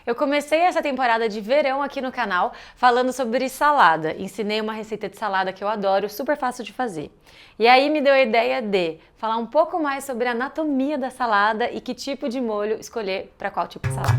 Eu comecei essa temporada de verão aqui no canal falando sobre salada. Ensinei uma receita de salada que eu adoro, super fácil de fazer. E aí me deu a ideia de falar um pouco mais sobre a anatomia da salada e que tipo de molho escolher para qual tipo de salada.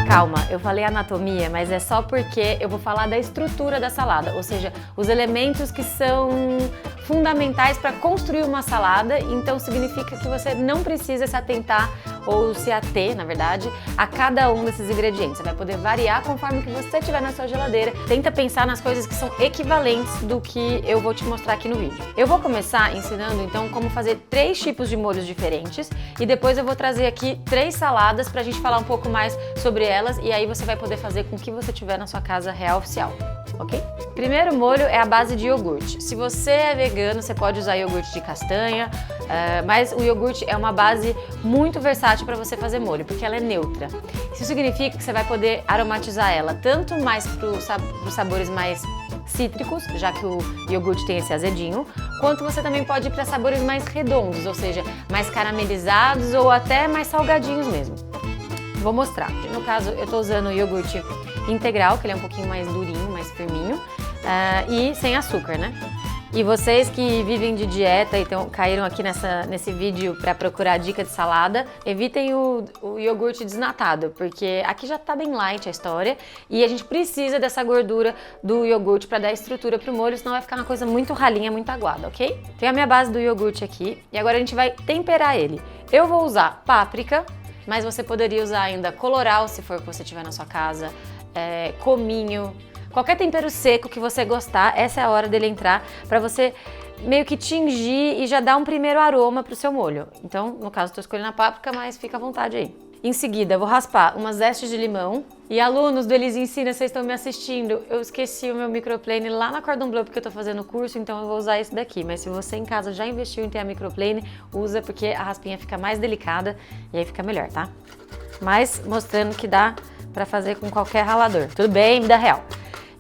Calma, eu falei anatomia, mas é só porque eu vou falar da estrutura da salada, ou seja, os elementos que são fundamentais para construir uma salada, então significa que você não precisa se atentar ou se ater, na verdade, a cada um desses ingredientes. Você vai poder variar conforme que você tiver na sua geladeira. Tenta pensar nas coisas que são equivalentes do que eu vou te mostrar aqui no vídeo. Eu vou começar ensinando então como fazer 3 tipos de molhos diferentes e depois eu vou trazer aqui 3 saladas pra gente falar um pouco mais sobre elas e aí você vai poder fazer com o que você tiver na sua casa real oficial. Ok? Primeiro molho é a base de iogurte. Se você é vegano, você pode usar iogurte de castanha, mas o iogurte é uma base muito versátil para você fazer molho, porque ela é neutra. Isso significa que você vai poder aromatizar ela tanto mais para os sabores mais cítricos, já que o iogurte tem esse azedinho, quanto você também pode ir para sabores mais redondos, ou seja, mais caramelizados ou até mais salgadinhos mesmo. Vou mostrar. No caso, eu estou usando o iogurte integral, que ele é um pouquinho mais durinho, mais firminho, e sem açúcar, né? E vocês que vivem de dieta e caíram aqui nesse vídeo para procurar dica de salada, evitem o iogurte desnatado, porque aqui já tá bem light a história e a gente precisa dessa gordura do iogurte para dar estrutura pro molho, senão vai ficar uma coisa muito ralinha, muito aguada, ok? Tenho a minha base do iogurte aqui e agora a gente vai temperar ele. Eu vou usar páprica, mas você poderia usar ainda colorau, se for o que você tiver na sua casa, cominho, qualquer tempero seco que você gostar, essa é a hora dele entrar para você meio que tingir e já dar um primeiro aroma pro seu molho. Então, no caso, estou escolhendo a páprica, mas fica à vontade aí. Em seguida, eu vou raspar umas zestes de limão. E alunos do Elis Ensina, vocês estão me assistindo, eu esqueci o meu microplane lá na Cordon Bleu porque eu tô fazendo o curso, então eu vou usar esse daqui. Mas se você em casa já investiu em ter a microplane, usa porque a raspinha fica mais delicada e aí fica melhor, tá? Mas mostrando que dá pra fazer com qualquer ralador. Tudo bem, vida real.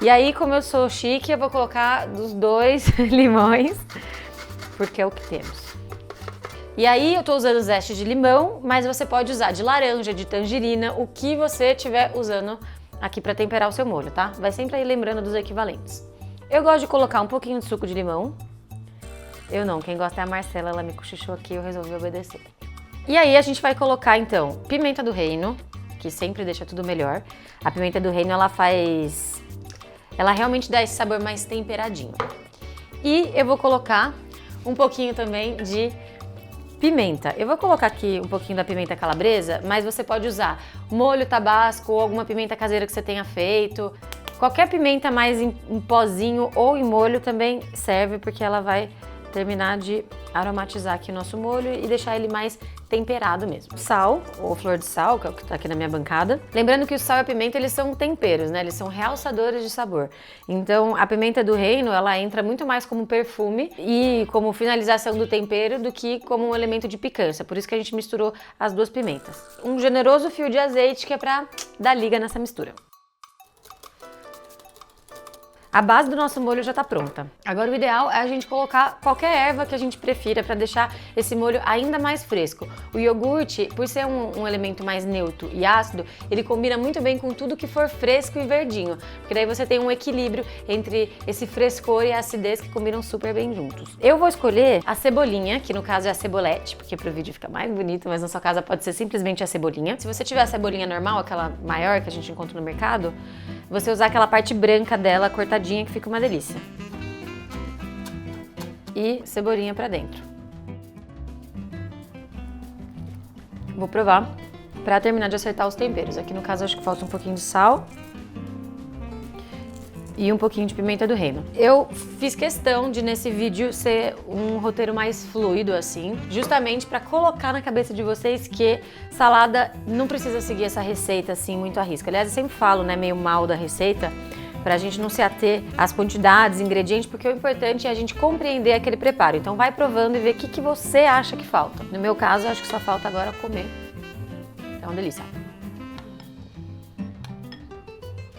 E aí, como eu sou chique, eu vou colocar dos 2 limões, porque é o que temos. E aí eu tô usando zeste de limão, mas você pode usar de laranja, de tangerina, o que você estiver usando aqui para temperar o seu molho, tá? Vai sempre aí lembrando dos equivalentes. Eu gosto de colocar um pouquinho de suco de limão. Eu não, quem gosta é a Marcela, ela me cochichou aqui, eu resolvi obedecer. E aí a gente vai colocar então pimenta do reino, que sempre deixa tudo melhor. A pimenta do reino ela realmente dá esse sabor mais temperadinho. E eu vou colocar um pouquinho também de pimenta. Eu vou colocar aqui um pouquinho da pimenta calabresa, mas você pode usar molho tabasco ou alguma pimenta caseira que você tenha feito. Qualquer pimenta mais em pozinho ou em molho também serve, porque ela vai terminar de aromatizar aqui o nosso molho e deixar ele mais temperado mesmo. Sal, ou flor de sal, que é o que tá aqui na minha bancada. Lembrando que o sal e a pimenta, eles são temperos, né? Eles são realçadores de sabor. Então, a pimenta do reino, ela entra muito mais como perfume e como finalização do tempero do que como um elemento de picância. Por isso que a gente misturou as 2 pimentas. Um generoso fio de azeite que é pra dar liga nessa mistura. A base do nosso molho já está pronta. Agora o ideal é a gente colocar qualquer erva que a gente prefira para deixar esse molho ainda mais fresco. O iogurte, por ser um elemento mais neutro e ácido, ele combina muito bem com tudo que for fresco e verdinho, porque daí você tem um equilíbrio entre esse frescor e a acidez que combinam super bem juntos. Eu vou escolher a cebolinha, que no caso é a cebolete, porque pro vídeo fica mais bonito, mas na sua casa pode ser simplesmente a cebolinha. Se você tiver a cebolinha normal, aquela maior que a gente encontra no mercado, você usar aquela parte branca dela cortadinha que fica uma delícia. E cebolinha pra dentro. Vou provar pra terminar de acertar os temperos. Aqui no caso acho que falta um pouquinho de sal e um pouquinho de pimenta do reino. Eu fiz questão de nesse vídeo ser um roteiro mais fluido assim, justamente para colocar na cabeça de vocês que salada não precisa seguir essa receita assim muito à risca. Aliás, eu sempre falo, né, meio mal da receita, pra gente não se ater às quantidades, ingredientes, porque o importante é a gente compreender aquele preparo. Então vai provando e vê o que você acha que falta. No meu caso, eu acho que só falta agora comer É uma delícia.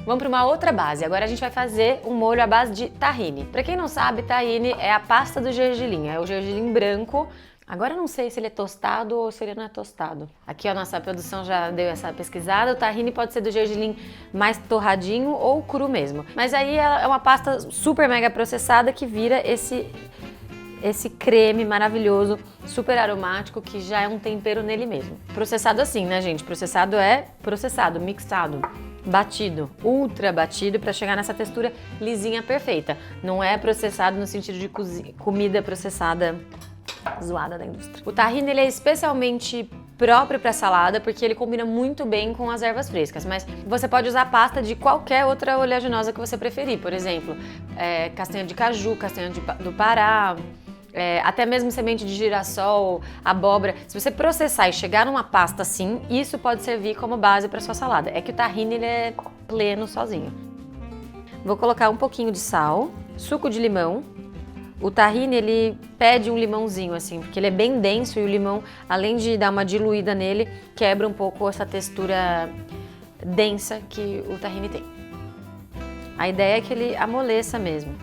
Vamos para uma outra base. Agora a gente vai fazer um molho à base de tahine. Para quem não sabe, tahine é a pasta do gergelim, é o gergelim branco. Agora eu não sei se ele é tostado ou se ele não é tostado. Aqui a nossa produção já deu essa pesquisada. O tahine pode ser do gergelim mais torradinho ou cru mesmo. Mas aí é uma pasta super mega processada que vira esse creme maravilhoso, super aromático, que já é um tempero nele mesmo. Processado assim, né, gente? Processado é processado, mixado, batido, ultra batido para chegar nessa textura lisinha perfeita. Não é processado no sentido de comida processada zoada da indústria. O tahine ele é especialmente próprio para salada porque ele combina muito bem com as ervas frescas, mas você pode usar pasta de qualquer outra oleaginosa que você preferir, por exemplo, castanha de caju, castanha do Pará, até mesmo semente de girassol, abóbora. Se você processar e chegar numa pasta assim, isso pode servir como base para sua salada. É que o tahine ele é pleno sozinho. Vou colocar um pouquinho de sal, suco de limão. O tahine, ele pede um limãozinho, assim, porque ele é bem denso e o limão, além de dar uma diluída nele, quebra um pouco essa textura densa que o tahine tem. A ideia é que ele amoleça mesmo.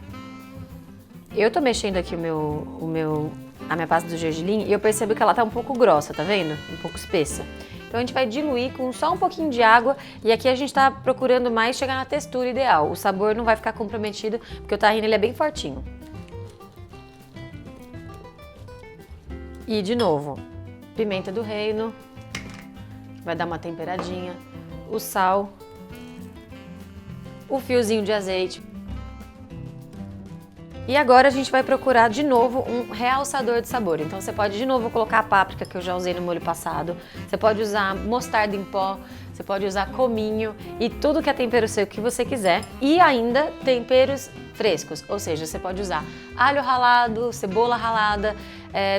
Eu tô mexendo aqui a minha pasta do gergelim e eu percebo que ela tá um pouco grossa, tá vendo? Um pouco espessa. Então a gente vai diluir com só um pouquinho de água e aqui a gente tá procurando mais chegar na textura ideal. O sabor não vai ficar comprometido, porque o tahine ele é bem fortinho. E de novo, pimenta do reino, vai dar uma temperadinha, o sal, o fiozinho de azeite. E agora a gente vai procurar de novo um realçador de sabor. Então você pode de novo colocar a páprica que eu já usei no molho passado, você pode usar mostarda em pó, você pode usar cominho e tudo que é tempero seco que você quiser. E ainda temperos frescos, ou seja, você pode usar alho ralado, cebola ralada,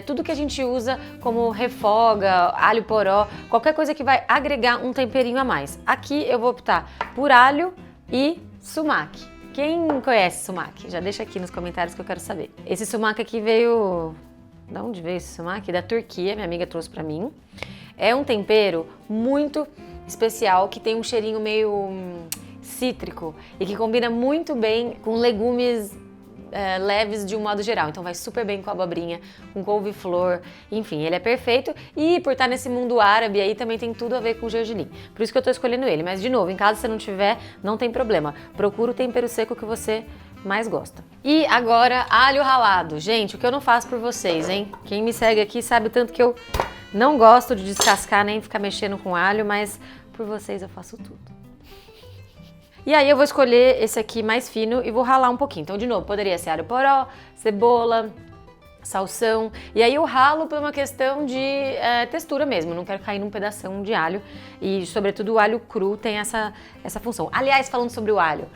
tudo que a gente usa como refoga, alho poró, qualquer coisa que vai agregar um temperinho a mais. Aqui eu vou optar por alho e sumac. Quem conhece sumac? Já deixa aqui nos comentários que eu quero saber. Esse sumac aqui veio... Da onde veio esse sumac? Da Turquia, minha amiga trouxe pra mim. É um tempero muito especial, que tem um cheirinho meio cítrico e que combina muito bem com legumes leves de um modo geral. Então vai super bem com abobrinha, com couve-flor, enfim, ele é perfeito. E por estar nesse mundo árabe aí também tem tudo a ver com gergelim. Por isso que eu tô escolhendo ele. Mas de novo, em caso você não tiver, não tem problema. Procura o tempero seco que você mais gosta. E agora, alho ralado. Gente, o que eu não faço por vocês, hein? Quem me segue aqui sabe o tanto que eu não gosto de descascar nem ficar mexendo com alho, mas por vocês eu faço tudo. E aí eu vou escolher esse aqui mais fino e vou ralar um pouquinho. Então, de novo, poderia ser alho poró, cebola, salsão. E aí eu ralo por uma questão de textura mesmo. Não quero cair num pedação de alho. E, sobretudo, o alho cru tem essa função. Aliás, falando sobre o alho,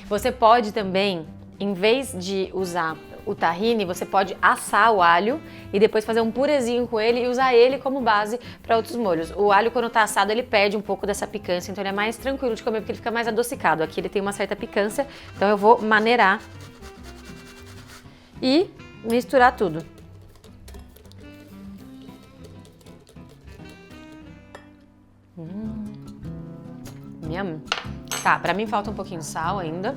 você pode também, em vez de usar o tahine, você pode assar o alho e depois fazer um purezinho com ele e usar ele como base para outros molhos. O alho, quando tá assado, ele perde um pouco dessa picância, então ele é mais tranquilo de comer porque ele fica mais adocicado. Aqui ele tem uma certa picância, então eu vou maneirar e misturar tudo. Yum. Tá, pra mim falta um pouquinho de sal ainda.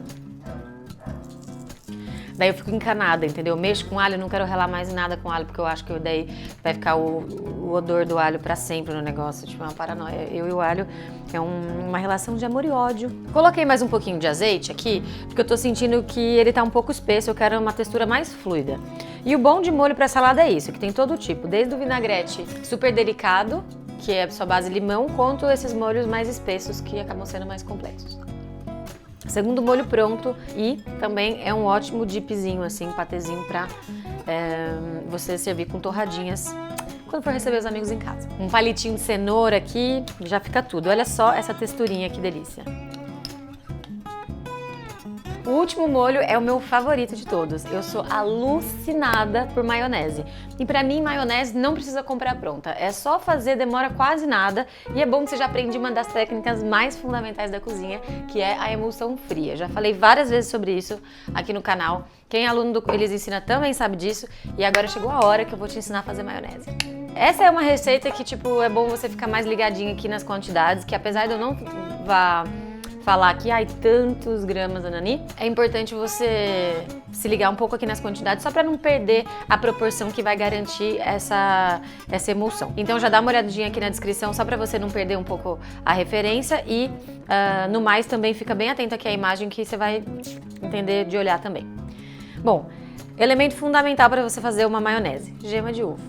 Daí eu fico encanada, entendeu? Mexo com alho, não quero relar mais nada com alho, porque eu acho que daí vai ficar o odor do alho pra sempre no negócio, tipo uma paranoia. Eu e o alho é uma relação de amor e ódio. Coloquei mais um pouquinho de azeite aqui, porque eu tô sentindo que ele tá um pouco espesso, eu quero uma textura mais fluida. E o bom de molho pra salada é isso, que tem todo tipo, desde o vinagrete super delicado, que é só base limão, quanto esses molhos mais espessos, que acabam sendo mais complexos. Segundo molho pronto e também é um ótimo dipzinho, assim, patezinho pra você servir com torradinhas quando for receber os amigos em casa. Um palitinho de cenoura aqui, já fica tudo. Olha só essa texturinha, que delícia. O último molho é o meu favorito de todos. Eu sou alucinada por maionese. E pra mim, maionese não precisa comprar pronta. É só fazer, demora quase nada. E é bom que você já aprende uma das técnicas mais fundamentais da cozinha, que é a emulsão fria. Já falei várias vezes sobre isso aqui no canal. Quem é aluno do Eles Ensina também sabe disso. E agora chegou a hora que eu vou te ensinar a fazer maionese. Essa é uma receita que, tipo, é bom você ficar mais ligadinho aqui nas quantidades, que apesar de eu não vá falar que tantos gramas, Anani, é importante você se ligar um pouco aqui nas quantidades, só para não perder a proporção que vai garantir essa emulsão. Então já dá uma olhadinha aqui na descrição, só para você não perder um pouco a referência e no mais também fica bem atento aqui à imagem que você vai entender de olhar também. Bom, elemento fundamental para você fazer uma maionese, gema de ovo.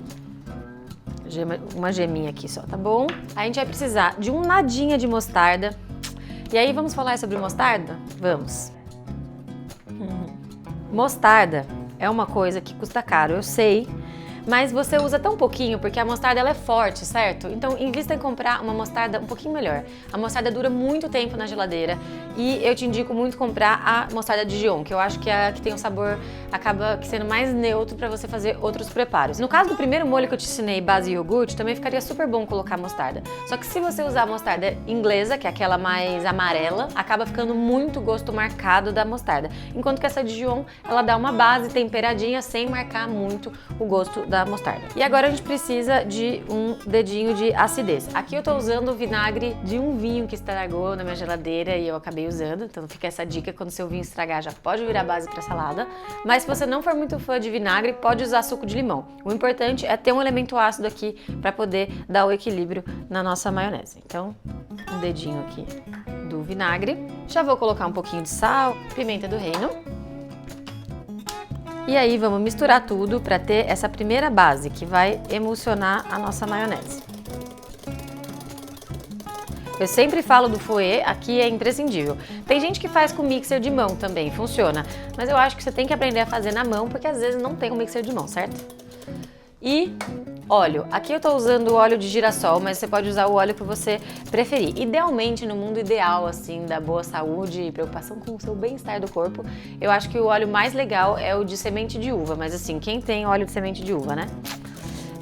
Uma geminha aqui só, tá bom? A gente vai precisar de um nadinha de mostarda. E aí, vamos falar sobre mostarda? Vamos. Mostarda é uma coisa que custa caro, eu sei, mas você usa tão pouquinho porque a mostarda ela é forte, certo? Então, invista em comprar uma mostarda um pouquinho melhor. A mostarda dura muito tempo na geladeira e eu te indico muito comprar a mostarda de Dijon, que eu acho que é a que tem um sabor, acaba sendo mais neutro para você fazer outros preparos. No caso do primeiro molho que eu te ensinei, base e iogurte, também ficaria super bom colocar mostarda. Só que se você usar a mostarda inglesa, que é aquela mais amarela, acaba ficando muito gosto marcado da mostarda. Enquanto que essa de Dijon, ela dá uma base temperadinha sem marcar muito o gosto da mostarda. E agora a gente precisa de um dedinho de acidez. Aqui eu tô usando o vinagre de um vinho que estragou na minha geladeira e eu acabei usando, então fica essa dica, quando seu vinho estragar já pode virar base para salada. Mas se você não for muito fã de vinagre, pode usar suco de limão. O importante é ter um elemento ácido aqui para poder dar o equilíbrio na nossa maionese. Então, um dedinho aqui do vinagre. Já vou colocar um pouquinho de sal, pimenta do reino. E aí vamos misturar tudo para ter essa primeira base que vai emulsionar a nossa maionese. Eu sempre falo do fouet, aqui é imprescindível. Tem gente que faz com mixer de mão também, funciona. Mas eu acho que você tem que aprender a fazer na mão, porque às vezes não tem um mixer de mão, certo? E óleo. Aqui eu tô usando óleo de girassol, mas você pode usar o óleo que você preferir. Idealmente, no mundo ideal, assim, da boa saúde e preocupação com o seu bem-estar do corpo, eu acho que o óleo mais legal é o de semente de uva. Mas assim, quem tem óleo de semente de uva, né?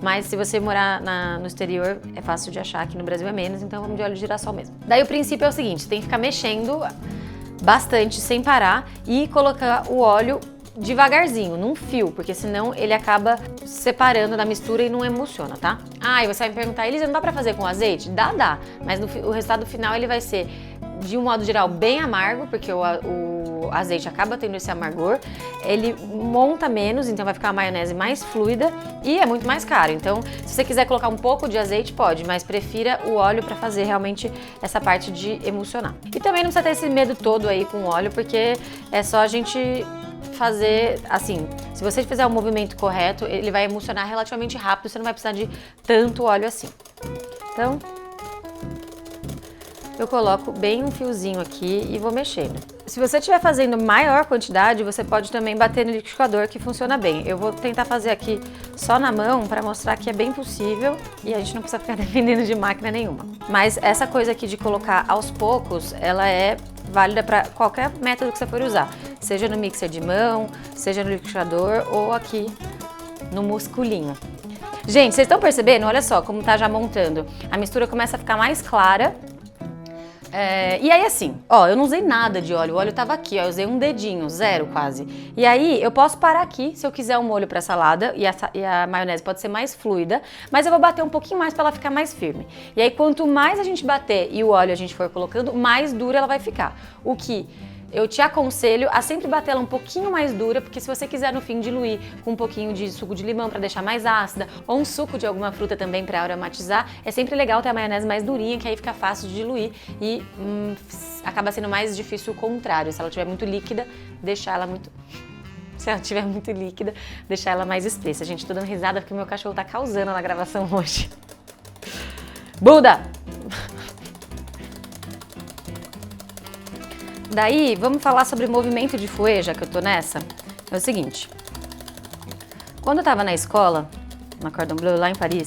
Mas se você morar no exterior, é fácil de achar, aqui no Brasil é menos, então vamos de óleo de girassol mesmo. Daí o princípio é o seguinte, você tem que ficar mexendo bastante sem parar e colocar o óleo devagarzinho, num fio, porque senão ele acaba separando da mistura e não emulsiona, tá? Ah, e você vai me perguntar, Elisa, não dá pra fazer com azeite? Dá, mas o resultado final ele vai ser, de um modo geral, bem amargo, porque o azeite acaba tendo esse amargor, ele monta menos, então vai ficar uma maionese mais fluida e é muito mais caro. Então, se você quiser colocar um pouco de azeite, pode, mas prefira o óleo para fazer realmente essa parte de emulsionar. E também não precisa ter esse medo todo aí com o óleo, porque é só a gente fazer assim, se você fizer o movimento correto, ele vai emulsionar relativamente rápido, você não vai precisar de tanto óleo assim. Então, eu coloco bem um fiozinho aqui e vou mexendo. Se você estiver fazendo maior quantidade, você pode também bater no liquidificador, que funciona bem. Eu vou tentar fazer aqui só na mão para mostrar que é bem possível e a gente não precisa ficar dependendo de máquina nenhuma. Mas essa coisa aqui de colocar aos poucos, ela é válida para qualquer método que você for usar. Seja no mixer de mão, seja no liquidificador ou aqui no musculinho. Gente, vocês estão percebendo? Olha só como tá já montando. A mistura começa a ficar mais clara. E aí assim, ó, eu não usei nada de óleo, o óleo tava aqui, ó, eu usei um dedinho, zero quase. E aí eu posso parar aqui se eu quiser um molho pra salada e a maionese pode ser mais fluida, mas eu vou bater um pouquinho mais pra ela ficar mais firme. E aí quanto mais a gente bater e o óleo a gente for colocando, mais dura ela vai ficar. O que eu te aconselho a sempre bater ela um pouquinho mais dura, porque se você quiser no fim diluir com um pouquinho de suco de limão para deixar mais ácida, ou um suco de alguma fruta também para aromatizar, é sempre legal ter a maionese mais durinha, que aí fica fácil de diluir e acaba sendo mais difícil o contrário. Se ela estiver muito líquida, deixar ela muito... Se ela estiver muito líquida, deixar ela mais espessa. Gente, tô dando risada porque o meu cachorro tá causando na gravação hoje. Buda! Daí, vamos falar sobre movimento de fouet, já que eu tô nessa. É o seguinte, quando eu tava na escola, na Cordon Bleu, lá em Paris,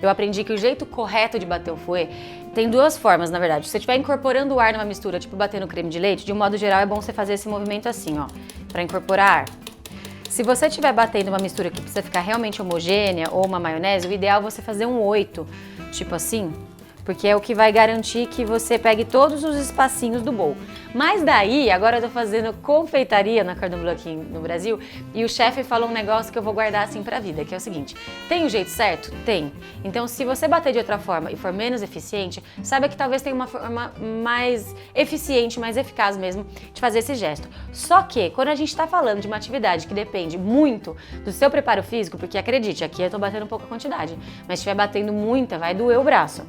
eu aprendi que o jeito correto de bater o fouet tem duas formas, na verdade. Se você estiver incorporando o ar numa mistura, tipo bater no creme de leite, de um modo geral é bom você fazer esse movimento assim, ó, pra incorporar ar. Se você estiver batendo uma mistura que precisa ficar realmente homogênea, ou uma maionese, o ideal é você fazer um 8, tipo assim, porque é o que vai garantir que você pegue todos os espacinhos do bowl. Mas daí, agora eu tô fazendo confeitaria na Cordon Bleu aqui no Brasil, e o chefe falou um negócio que eu vou guardar assim pra vida, que é o seguinte: tem o jeito certo? Tem. Então, se você bater de outra forma e for menos eficiente, saiba que talvez tenha uma forma mais eficiente, mais eficaz mesmo de fazer esse gesto. Só que, quando a gente tá falando de uma atividade que depende muito do seu preparo físico, porque acredite, aqui eu tô batendo pouca quantidade, mas se estiver batendo muita, vai doer o braço.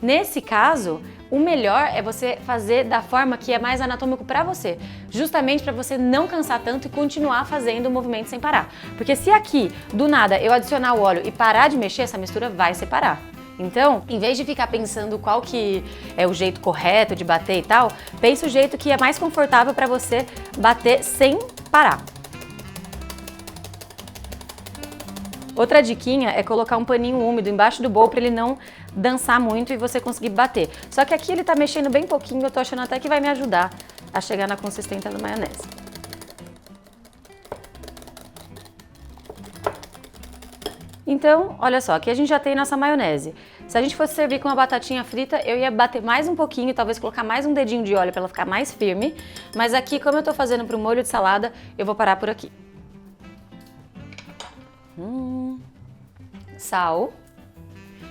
Nesse caso, o melhor é você fazer da forma que é mais anatômico para você, justamente para você não cansar tanto e continuar fazendo o movimento sem parar. Porque se aqui, do nada, eu adicionar o óleo e parar de mexer, essa mistura vai separar. Então, em vez de ficar pensando qual que é o jeito correto de bater e tal, pense o jeito que é mais confortável para você bater sem parar. Outra diquinha é colocar um paninho úmido embaixo do bowl para ele não dançar muito e você conseguir bater. Só que aqui ele tá mexendo bem pouquinho, eu tô achando até que vai me ajudar a chegar na consistência da maionese. Então, olha só, aqui a gente já tem nossa maionese. Se a gente fosse servir com uma batatinha frita, eu ia bater mais um pouquinho e talvez colocar mais um dedinho de óleo para ela ficar mais firme. Mas aqui, como eu tô fazendo pro molho de salada, eu vou parar por aqui. Sal.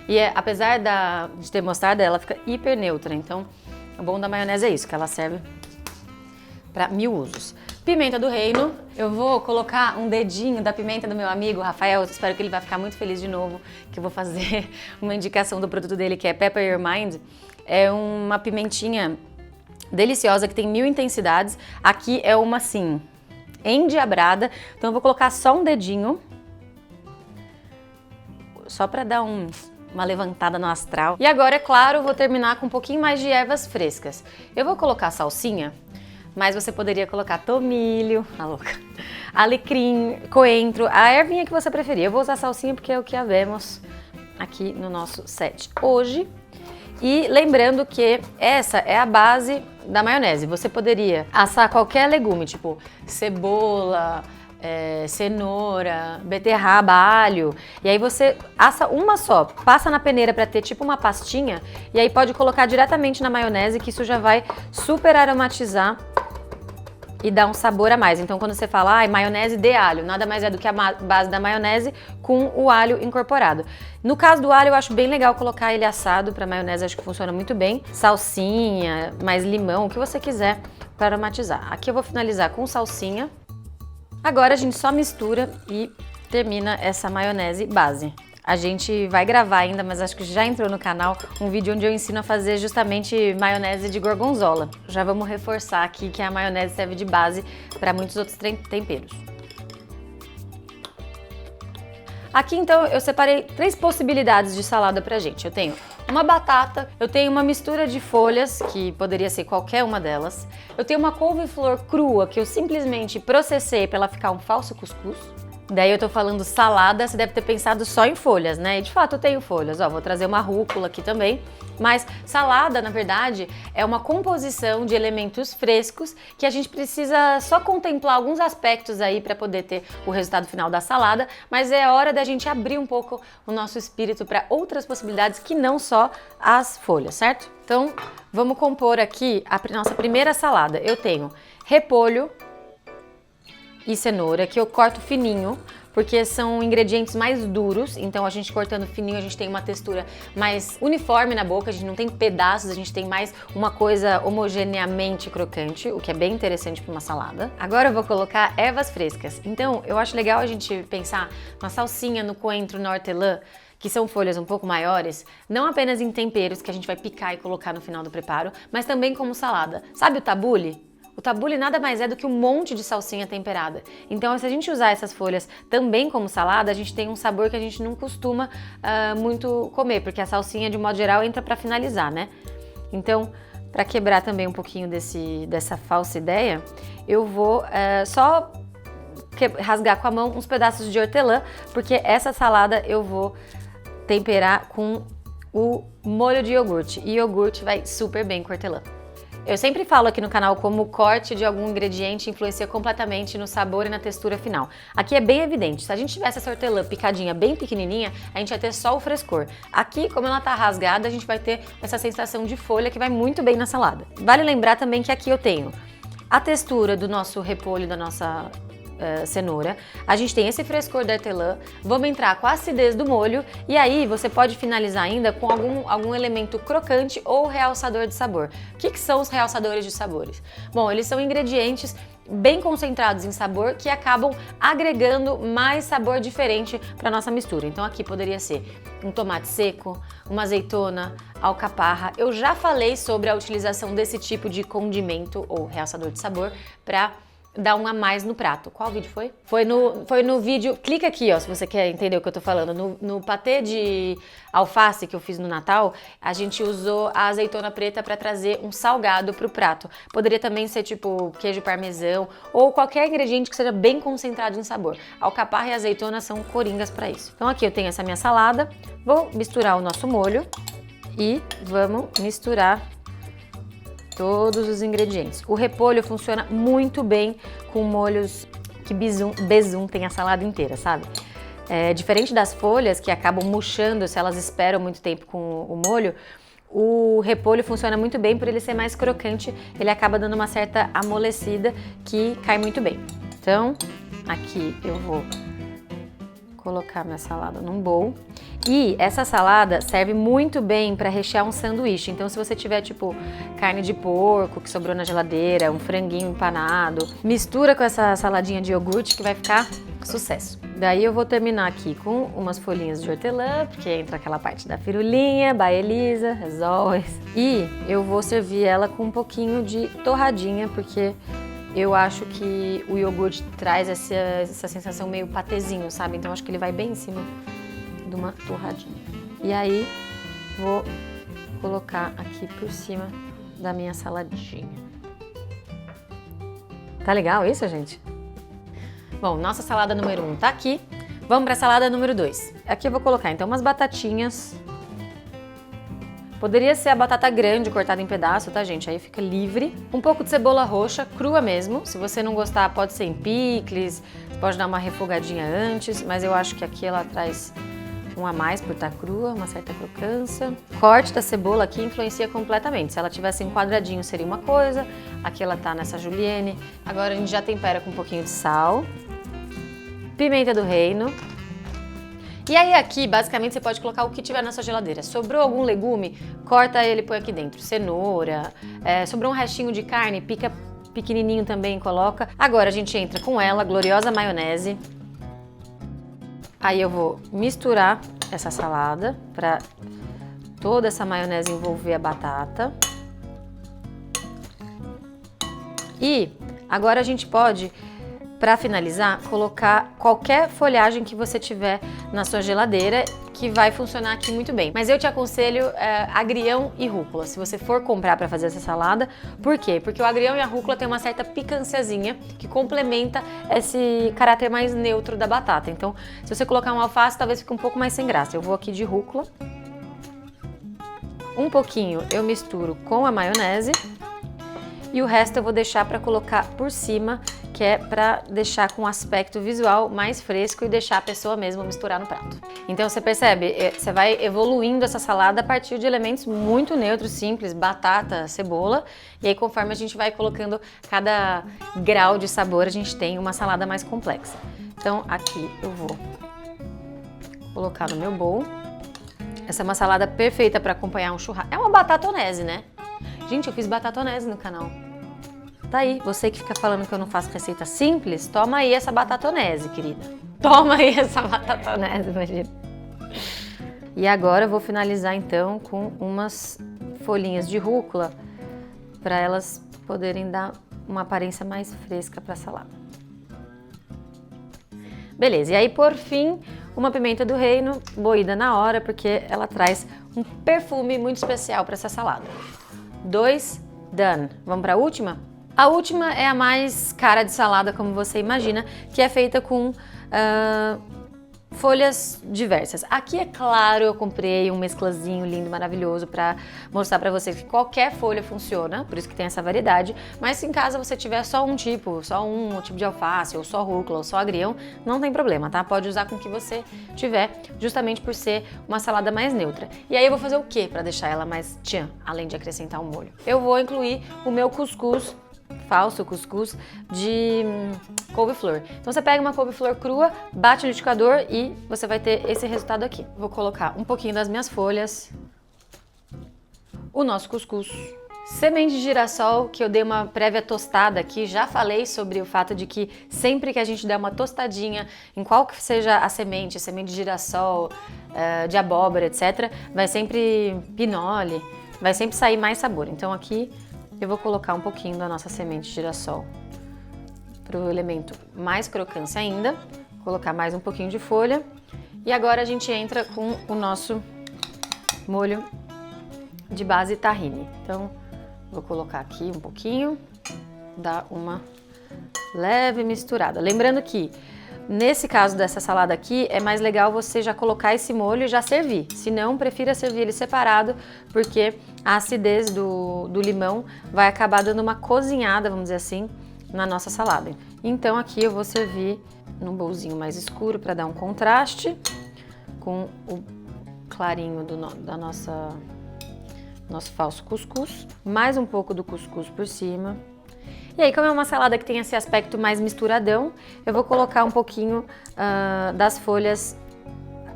E apesar de ter mostarda, ela fica hiper neutra. Então, o bom da maionese é isso, que ela serve para 1000 usos. Pimenta do reino. Eu vou colocar um dedinho da pimenta do meu amigo Rafael. Espero que ele vai ficar muito feliz de novo, que eu vou fazer uma indicação do produto dele, que é Pepper Your Mind. É uma pimentinha deliciosa que tem 1000 intensidades. Aqui é uma assim, endiabrada. Então eu vou colocar só um dedinho, só para dar uma levantada no astral. E agora, é claro, vou terminar com um pouquinho mais de ervas frescas. Eu vou colocar salsinha, mas você poderia colocar tomilho, alecrim, coentro, a ervinha que você preferir. Eu vou usar salsinha porque é o que havemos aqui no nosso set hoje. E lembrando que essa é a base da maionese. Você poderia assar qualquer legume, tipo cebola, cenoura, beterraba, alho, e aí você assa uma só, passa na peneira para ter tipo uma pastinha, e aí pode colocar diretamente na maionese, que isso já vai super aromatizar e dar um sabor a mais. Então quando você fala, maionese de alho, nada mais é do que a base da maionese com o alho incorporado. No caso do alho, eu acho bem legal colocar ele assado para maionese, acho que funciona muito bem. Salsinha, mais limão, o que você quiser para aromatizar. Aqui eu vou finalizar com salsinha. Agora a gente só mistura e termina essa maionese base. A gente vai gravar ainda, mas acho que já entrou no canal um vídeo onde eu ensino a fazer justamente maionese de gorgonzola. Já vamos reforçar aqui que a maionese serve de base para muitos outros temperos. Aqui então eu separei 3 possibilidades de salada pra gente. Eu tenho uma batata, eu tenho uma mistura de folhas, que poderia ser qualquer uma delas. Eu tenho uma couve-flor crua, que eu simplesmente processei para ela ficar um falso cuscuz. Daí eu tô falando salada, você deve ter pensado só em folhas, né? E de fato eu tenho folhas, ó, vou trazer uma rúcula aqui também. Mas salada, na verdade, é uma composição de elementos frescos que a gente precisa só contemplar alguns aspectos aí para poder ter o resultado final da salada, mas é hora da gente abrir um pouco o nosso espírito para outras possibilidades que não só as folhas, certo? Então, vamos compor aqui a nossa primeira salada. Eu tenho repolho e cenoura, que eu corto fininho, porque são ingredientes mais duros, então a gente cortando fininho a gente tem uma textura mais uniforme na boca, a gente não tem pedaços, a gente tem mais uma coisa homogeneamente crocante, o que é bem interessante para uma salada. Agora eu vou colocar ervas frescas, então eu acho legal a gente pensar na salsinha, no coentro, na hortelã, que são folhas um pouco maiores, não apenas em temperos que a gente vai picar e colocar no final do preparo, mas também como salada. Sabe o tabule? O tabule nada mais é do que um monte de salsinha temperada. Então, se a gente usar essas folhas também como salada, a gente tem um sabor que a gente não costuma muito comer, porque a salsinha, de modo geral, entra para finalizar, né? Então, para quebrar também um pouquinho dessa falsa ideia, eu vou só rasgar com a mão uns pedaços de hortelã, porque essa salada eu vou temperar com o molho de iogurte. E iogurte vai super bem com hortelã. Eu sempre falo aqui no canal como o corte de algum ingrediente influencia completamente no sabor e na textura final. Aqui é bem evidente, se a gente tivesse essa hortelã picadinha bem pequenininha, a gente ia ter só o frescor. Aqui, como ela tá rasgada, a gente vai ter essa sensação de folha que vai muito bem na salada. Vale lembrar também que aqui eu tenho a textura do nosso repolho, da nossa cenoura, a gente tem esse frescor da hortelã, vamos entrar com a acidez do molho e aí você pode finalizar ainda com algum elemento crocante ou realçador de sabor. O que são os realçadores de sabores? Bom, eles são ingredientes bem concentrados em sabor que acabam agregando mais sabor diferente para nossa mistura. Então aqui poderia ser um tomate seco, uma azeitona, alcaparra. Eu já falei sobre a utilização desse tipo de condimento ou realçador de sabor para dar um a mais no prato. Qual vídeo foi? Foi no vídeo, clica aqui ó, se você quer entender o que eu tô falando, no patê de alface que eu fiz no Natal, a gente usou a azeitona preta para trazer um salgado pro prato. Poderia também ser tipo queijo parmesão ou qualquer ingrediente que seja bem concentrado em sabor. Alcaparra e azeitona são coringas para isso. Então aqui eu tenho essa minha salada, vou misturar o nosso molho e vamos misturar todos os ingredientes. O repolho funciona muito bem com molhos que besuntem a salada inteira, sabe? Diferente das folhas que acabam murchando se elas esperam muito tempo com o molho, o repolho funciona muito bem por ele ser mais crocante, ele acaba dando uma certa amolecida que cai muito bem. Então, aqui eu vou colocar minha salada num bowl. E essa salada serve muito bem para rechear um sanduíche. Então, se você tiver tipo carne de porco que sobrou na geladeira, um franguinho empanado, mistura com essa saladinha de iogurte que vai ficar sucesso. Daí eu vou terminar aqui com umas folhinhas de hortelã, porque entra aquela parte da firulinha, by Elisa, as always. E eu vou servir ela com um pouquinho de torradinha, porque eu acho que o iogurte traz essa sensação meio patezinho, sabe? Então acho que ele vai bem em cima de uma torradinha. E aí vou colocar aqui por cima da minha saladinha. Tá legal isso, gente? Bom, nossa salada número 1 tá aqui. Vamos para a salada número 2. Aqui eu vou colocar então umas batatinhas. Poderia ser a batata grande cortada em pedaço, tá, gente? Aí fica livre. Um pouco de cebola roxa, crua mesmo. Se você não gostar, pode ser em picles, pode dar uma refogadinha antes, mas eu acho que aqui ela traz um a mais por estar crua, uma certa crocância. Corte da cebola aqui influencia completamente. Se ela tivesse em quadradinho seria uma coisa, aqui ela tá nessa julienne. Agora a gente já tempera com um pouquinho de sal, pimenta do reino. E aí aqui, basicamente, você pode colocar o que tiver na sua geladeira. Sobrou algum legume, corta ele e põe aqui dentro. Cenoura, sobrou um restinho de carne, pica pequenininho também e coloca. Agora a gente entra com ela, gloriosa maionese. Aí eu vou misturar essa salada para toda essa maionese envolver a batata. E agora a gente pode, para finalizar, colocar qualquer folhagem que você tiver na sua geladeira, que vai funcionar aqui muito bem. Mas eu te aconselho agrião e rúcula, se você for comprar para fazer essa salada. Por quê? Porque o agrião e a rúcula tem uma certa picânciazinha que complementa esse caráter mais neutro da batata. Então, se você colocar um alface, talvez fique um pouco mais sem graça. Eu vou aqui de rúcula. Um pouquinho eu misturo com a maionese. E o resto eu vou deixar para colocar por cima, que é para deixar com um aspecto visual mais fresco e deixar a pessoa mesmo misturar no prato. Então você percebe, você vai evoluindo essa salada a partir de elementos muito neutros, simples, batata, cebola, e aí conforme a gente vai colocando cada grau de sabor, a gente tem uma salada mais complexa. Então aqui eu vou colocar no meu bowl. Essa é uma salada perfeita para acompanhar um churrasco. É uma batatonese, né? Gente, eu fiz batatonese no canal. Tá aí, você que fica falando que eu não faço receita simples, toma aí essa batatonese, querida. Toma aí essa batatonese, imagina. E agora eu vou finalizar então com umas folhinhas de rúcula para elas poderem dar uma aparência mais fresca para a salada. Beleza, e aí por fim, uma pimenta do reino moída na hora, porque ela traz um perfume muito especial para essa salada. 2, done. Vamos para a última? A última é a mais cara de salada, como você imagina, que é feita com folhas diversas. Aqui, é claro, eu comprei um mesclazinho lindo, maravilhoso, para mostrar para vocês que qualquer folha funciona, por isso que tem essa variedade, mas se em casa você tiver só um tipo de alface, ou só rúcula, ou só agrião, não tem problema, tá? Pode usar com o que você tiver, justamente por ser uma salada mais neutra. E aí eu vou fazer o que para deixar ela mais tchan, além de acrescentar um molho? Eu vou incluir o meu cuscuz, falso cuscuz de couve-flor. Então você pega uma couve-flor crua, bate no liquidificador e você vai ter esse resultado aqui. Vou colocar um pouquinho das minhas folhas, o nosso cuscuz, semente de girassol, que eu dei uma prévia tostada aqui. Já falei sobre o fato de que sempre que a gente der uma tostadinha em qual que seja a semente de girassol, de abóbora, etc., vai sempre pinole, vai sempre sair mais sabor. Então aqui eu vou colocar um pouquinho da nossa semente de girassol para o elemento mais crocância ainda. Vou colocar mais um pouquinho de folha. E agora a gente entra com o nosso molho de base tahine. Então, vou colocar aqui um pouquinho, dar uma leve misturada. Lembrando que, nesse caso dessa salada aqui, é mais legal você já colocar esse molho e já servir. Se não, prefira servir ele separado, porque a acidez do limão vai acabar dando uma cozinhada, vamos dizer assim, na nossa salada. Então aqui eu vou servir num bolzinho mais escuro para dar um contraste com o clarinho da nosso falso cuscuz. Mais um pouco do cuscuz por cima. E aí, como é uma salada que tem esse aspecto mais misturadão, eu vou colocar um pouquinho das folhas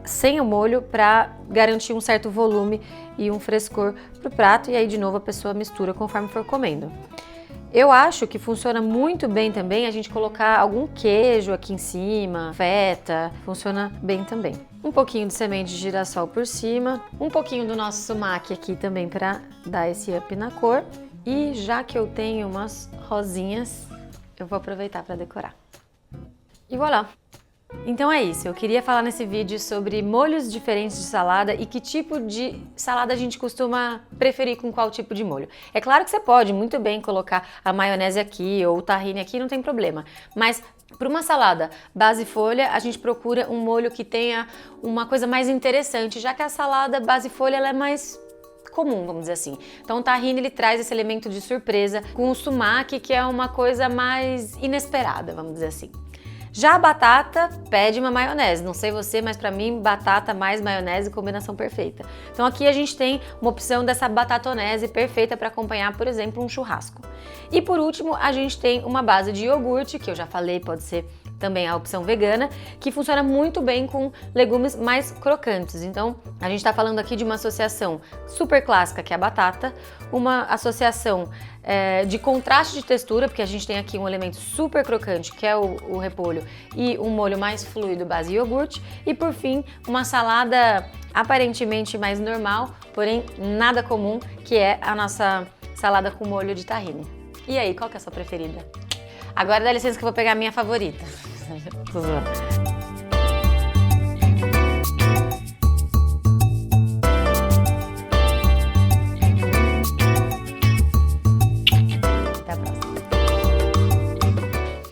sem o molho para garantir um certo volume e um frescor pro prato. E aí, de novo, a pessoa mistura conforme for comendo. Eu acho que funciona muito bem também a gente colocar algum queijo aqui em cima, feta, funciona bem também. Um pouquinho de semente de girassol por cima, um pouquinho do nosso sumac aqui também para dar esse up na cor. E já que eu tenho umas rosinhas, eu vou aproveitar para decorar. E voilà! Então é isso, eu queria falar nesse vídeo sobre molhos diferentes de salada e que tipo de salada a gente costuma preferir com qual tipo de molho. É claro que você pode muito bem colocar a maionese aqui ou o tahine aqui, não tem problema, mas para uma salada base folha, a gente procura um molho que tenha uma coisa mais interessante, já que a salada base folha ela é mais comum, vamos dizer assim. Então o tahine ele traz esse elemento de surpresa com o sumac, que é uma coisa mais inesperada, vamos dizer assim. Já a batata pede uma maionese, não sei você, mas para mim batata mais maionese combinação perfeita. Então aqui a gente tem uma opção dessa batatonese perfeita para acompanhar, por exemplo, um churrasco. E por último, a gente tem uma base de iogurte, que eu já falei, pode ser também a opção vegana, que funciona muito bem com legumes mais crocantes. Então, a gente está falando aqui de uma associação super clássica, que é a batata, uma associação de contraste de textura, porque a gente tem aqui um elemento super crocante, que é o repolho, e um molho mais fluido, base iogurte, e por fim, uma salada aparentemente mais normal, porém nada comum, que é a nossa salada com molho de tahine. E aí, qual que é a sua preferida? Agora dá licença que eu vou pegar a minha favorita. Tô zoando.